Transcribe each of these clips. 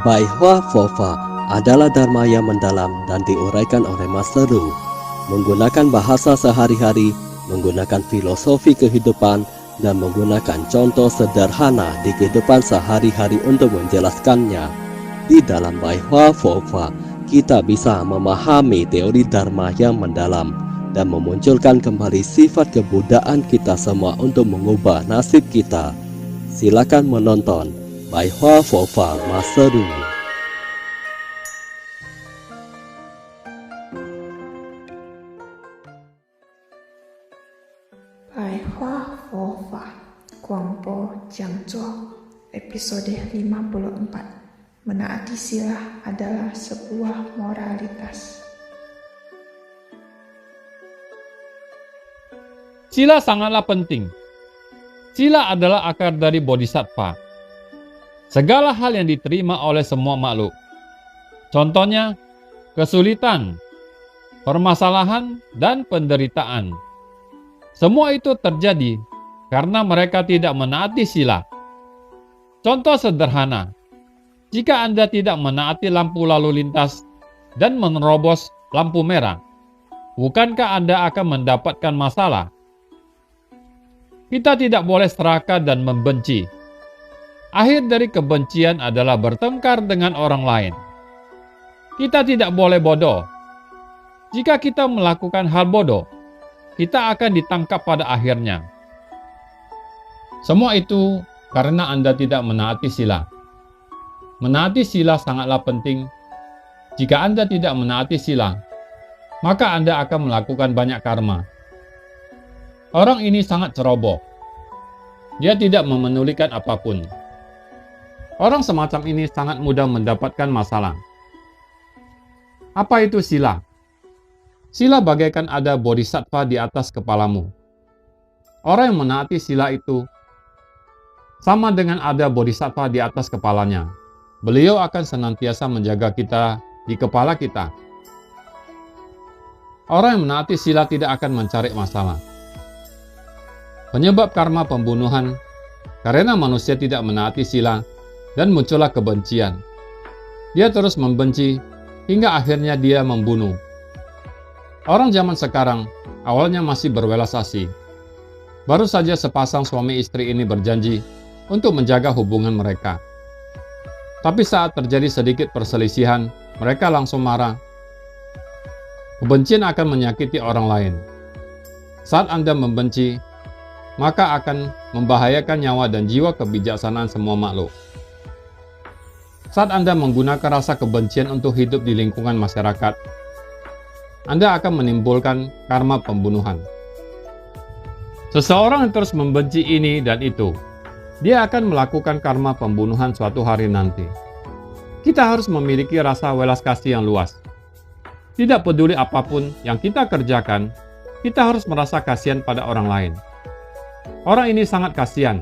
Bai Hua Fofa adalah dharma yang mendalam dan diuraikan oleh Master Ru. Menggunakan bahasa sehari-hari, menggunakan filosofi kehidupan, dan menggunakan contoh sederhana di kehidupan sehari-hari untuk menjelaskannya. Di dalam Bai Hua Fofa, kita bisa memahami teori dharma yang mendalam dan memunculkan kembali sifat kebudayaan kita semua untuk mengubah nasib kita. Silakan menonton Bai Hua Fofa Master Ru. Bai Hua Fofa Guangpo Jiangzuo episode 54. Menaati sila adalah sebuah moralitas. Sila sangatlah penting. Sila adalah akar dari bodhisattva. Segala hal yang diterima oleh semua makhluk. Contohnya, kesulitan, permasalahan, dan penderitaan. Semua itu terjadi karena mereka tidak menaati sila. Contoh sederhana, jika Anda tidak menaati lampu lalu lintas dan menerobos lampu merah, bukankah Anda akan mendapatkan masalah? Kita tidak boleh serakah dan membenci. Akhir dari kebencian adalah bertengkar dengan orang lain. Kita tidak boleh bodoh. Jika kita melakukan hal bodoh, kita akan ditangkap pada akhirnya. Semua itu karena Anda tidak menaati sila. Menaati sila sangatlah penting. Jika Anda tidak menaati sila, maka Anda akan melakukan banyak karma. Orang ini sangat ceroboh. Dia tidak memenulikan apapun. Orang semacam ini sangat mudah mendapatkan masalah. Apa itu sila? Sila bagaikan ada bodhisattva di atas kepalamu. Orang yang menaati sila itu sama dengan ada bodhisattva di atas kepalanya. Beliau akan senantiasa menjaga kita di kepala kita. Orang yang menaati sila tidak akan mencari masalah. Penyebab karma pembunuhan karena manusia tidak menaati sila dan muncullah kebencian. Dia terus membenci hingga akhirnya dia membunuh. Orang zaman sekarang awalnya masih berwelas asih. Baru saja sepasang suami istri ini berjanji untuk menjaga hubungan mereka. Tapi saat terjadi sedikit perselisihan, mereka langsung marah. Kebencian akan menyakiti orang lain. Saat Anda membenci, maka akan membahayakan nyawa dan jiwa kebijaksanaan semua makhluk. Saat Anda menggunakan rasa kebencian untuk hidup di lingkungan masyarakat, Anda akan menimbulkan karma pembunuhan. Seseorang yang terus membenci ini dan itu, dia akan melakukan karma pembunuhan suatu hari nanti. Kita harus memiliki rasa welas kasih yang luas. Tidak peduli apapun yang kita kerjakan, kita harus merasa kasihan pada orang lain. Orang ini sangat kasihan,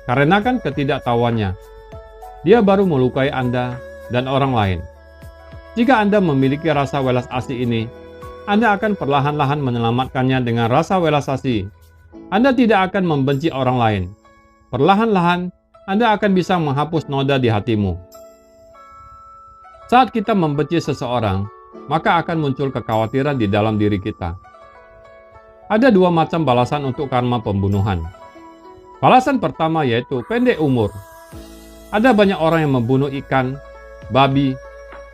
karena kan ketidaktahuannya. Dia baru melukai Anda dan orang lain. Jika Anda memiliki rasa welas asih ini, Anda akan perlahan-lahan menyelamatkannya dengan rasa welas asih. Anda tidak akan membenci orang lain. Perlahan-lahan, Anda akan bisa menghapus noda di hatimu. Saat kita membenci seseorang, maka akan muncul kekhawatiran di dalam diri kita. Ada dua macam balasan untuk karma pembunuhan. Balasan pertama yaitu pendek umur. Ada banyak orang yang membunuh ikan, babi,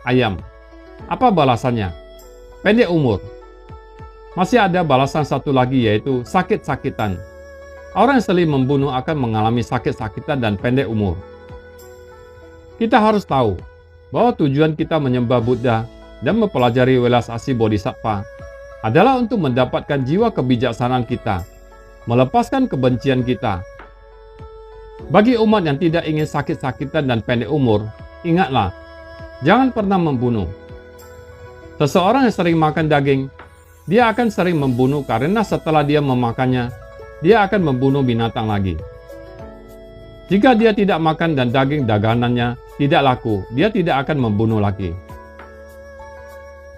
ayam. Apa balasannya? Pendek umur. Masih ada balasan satu lagi yaitu sakit-sakitan. Orang yang sering membunuh akan mengalami sakit-sakitan dan pendek umur. Kita harus tahu bahwa tujuan kita menyembah Buddha dan mempelajari welas asih bodhisattva adalah untuk mendapatkan jiwa kebijaksanaan kita, melepaskan kebencian kita. Bagi umat yang tidak ingin sakit-sakitan dan pendek umur, ingatlah, jangan pernah membunuh. Seseorang yang sering makan daging, dia akan sering membunuh karena setelah dia memakannya, dia akan membunuh binatang lagi. Jika dia tidak makan dan daging dagangannya tidak laku, dia tidak akan membunuh lagi.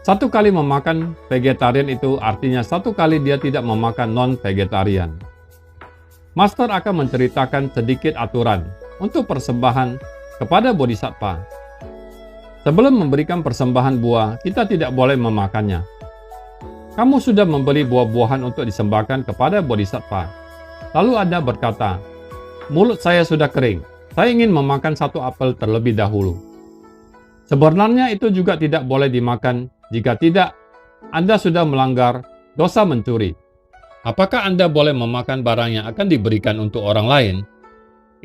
Satu kali memakan vegetarian itu artinya satu kali dia tidak memakan non-vegetarian. Master akan menceritakan sedikit aturan untuk persembahan kepada bodhisattva Sebelum memberikan persembahan buah, kita tidak boleh memakannya. Kamu sudah membeli buah-buahan untuk disembahkan kepada Bodhisattva. Lalu Anda berkata, mulut saya sudah kering, saya ingin memakan satu apel terlebih dahulu. Sebenarnya itu juga tidak boleh dimakan jika tidak Anda sudah melanggar dosa mencuri. Apakah Anda boleh memakan barang yang akan diberikan untuk orang lain?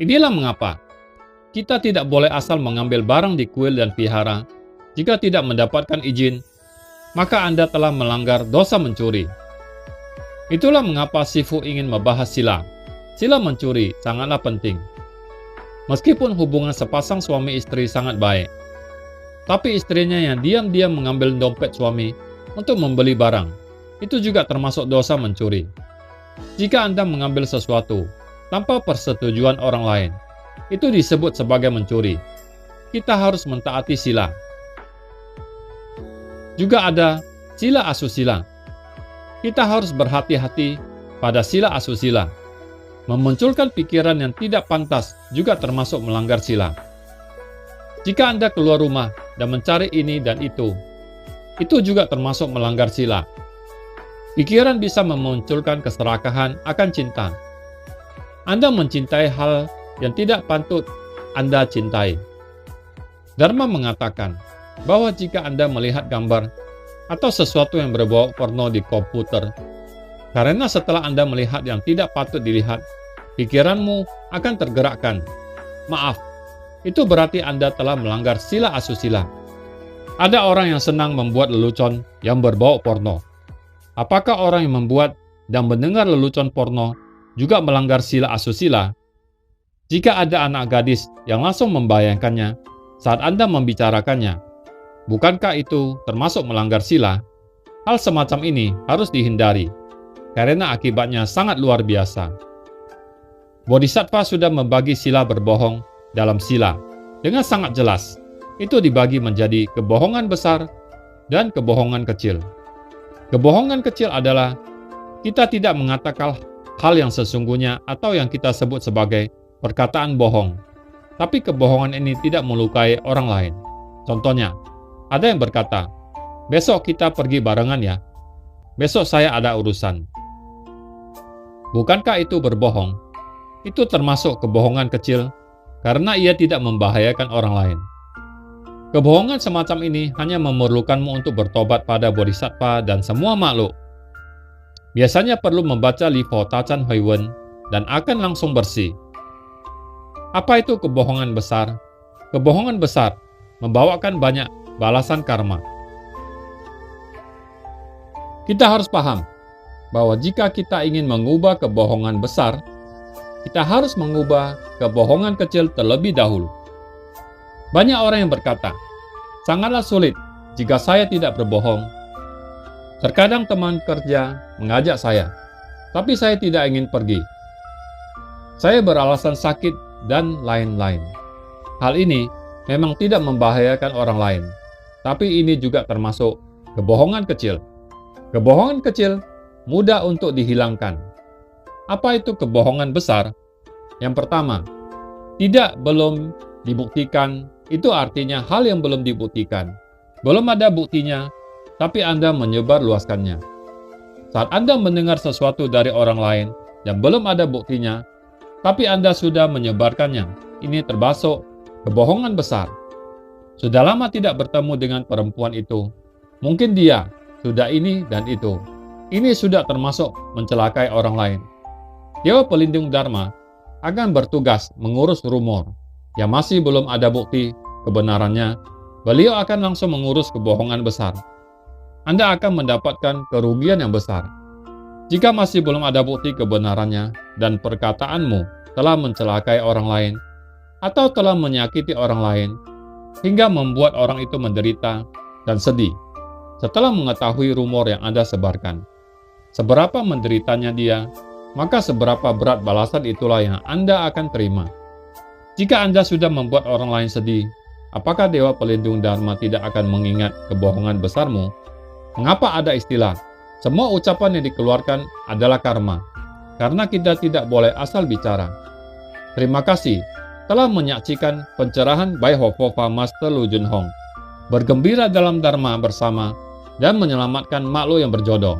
Inilah mengapa kita tidak boleh asal mengambil barang di kuil dan vihara. Jika tidak mendapatkan izin, maka Anda telah melanggar dosa mencuri. Itulah mengapa Sifu ingin membahas sila. Sila mencuri sangatlah penting. Meskipun hubungan sepasang suami istri sangat baik, tapi istrinya yang diam-diam mengambil dompet suami untuk membeli barang, itu juga termasuk dosa mencuri. Jika Anda mengambil sesuatu tanpa persetujuan orang lain, itu disebut sebagai mencuri. Kita harus mentaati sila. Juga ada sila asusila. Kita harus berhati-hati pada sila asusila. Memunculkan pikiran yang tidak pantas juga termasuk melanggar sila. Jika Anda keluar rumah dan mencari ini dan itu juga termasuk melanggar sila. Pikiran bisa memunculkan keserakahan akan cinta. Anda mencintai hal yang tidak patut Anda cintai. Dharma mengatakan bahwa jika Anda melihat gambar atau sesuatu yang berbau porno di komputer, karena setelah Anda melihat yang tidak patut dilihat, pikiranmu akan tergerakkan. Maaf, itu berarti Anda telah melanggar sila asusila. Ada orang yang senang membuat lelucon yang berbau porno. Apakah orang yang membuat dan mendengar lelucon porno juga melanggar sila asusila? Jika ada anak gadis yang langsung membayangkannya saat Anda membicarakannya, bukankah itu termasuk melanggar sila? Hal semacam ini harus dihindari, karena akibatnya sangat luar biasa. Bodhisattva sudah membagi sila berbohong dalam sila dengan sangat jelas. Itu dibagi menjadi kebohongan besar dan kebohongan kecil. Kebohongan kecil adalah kita tidak mengatakan hal yang sesungguhnya atau yang kita sebut sebagai perkataan bohong. Tapi kebohongan ini tidak melukai orang lain. Contohnya, ada yang berkata, besok kita pergi barengan ya. Besok saya ada urusan. Bukankah itu berbohong? Itu termasuk kebohongan kecil karena ia tidak membahayakan orang lain. Kebohongan semacam ini hanya memerlukanmu untuk bertobat pada Bodhisattva dan semua makhluk. Biasanya perlu membaca Lifo Tacan Huiwen dan akan langsung bersih. Apa itu kebohongan besar? Kebohongan besar membawakan banyak balasan karma. Kita harus paham bahwa jika kita ingin mengubah kebohongan besar, kita harus mengubah kebohongan kecil terlebih dahulu. Banyak orang yang berkata, sangatlah sulit jika saya tidak berbohong. Terkadang teman kerja mengajak saya, tapi saya tidak ingin pergi. Saya beralasan sakit dan lain-lain. Hal ini memang tidak membahayakan orang lain, tapi ini juga termasuk kebohongan kecil. Kebohongan kecil mudah untuk dihilangkan. Apa itu kebohongan besar? Yang pertama, belum dibuktikan, itu artinya hal yang belum dibuktikan. Belum ada buktinya, tapi Anda menyebarluaskannya. Saat Anda mendengar sesuatu dari orang lain yang belum ada buktinya, tapi Anda sudah menyebarkannya, ini termasuk kebohongan besar. Sudah lama tidak bertemu dengan perempuan itu. Mungkin dia sudah ini dan itu. Ini sudah termasuk mencelakai orang lain. Dewa Pelindung Dharma akan bertugas mengurus rumor yang masih belum ada bukti kebenarannya. Beliau akan langsung mengurus kebohongan besar. Anda akan mendapatkan kerugian yang besar. Jika masih belum ada bukti kebenarannya dan perkataanmu telah mencelakai orang lain atau telah menyakiti orang lain hingga membuat orang itu menderita dan sedih setelah mengetahui rumor yang Anda sebarkan. Seberapa menderitanya dia, maka seberapa berat balasan itulah yang Anda akan terima. Jika Anda sudah membuat orang lain sedih, apakah Dewa Pelindung Dharma tidak akan mengingat kebohongan besarmu? Mengapa ada istilah, semua ucapan yang dikeluarkan adalah karma? Karena kita tidak boleh asal bicara. Terima kasih telah menyaksikan pencerahan Bai Ho Fo Fa Master Lu Jun Hong. bergembira dalam dharma bersama, dan menyelamatkan makhluk yang berjodoh.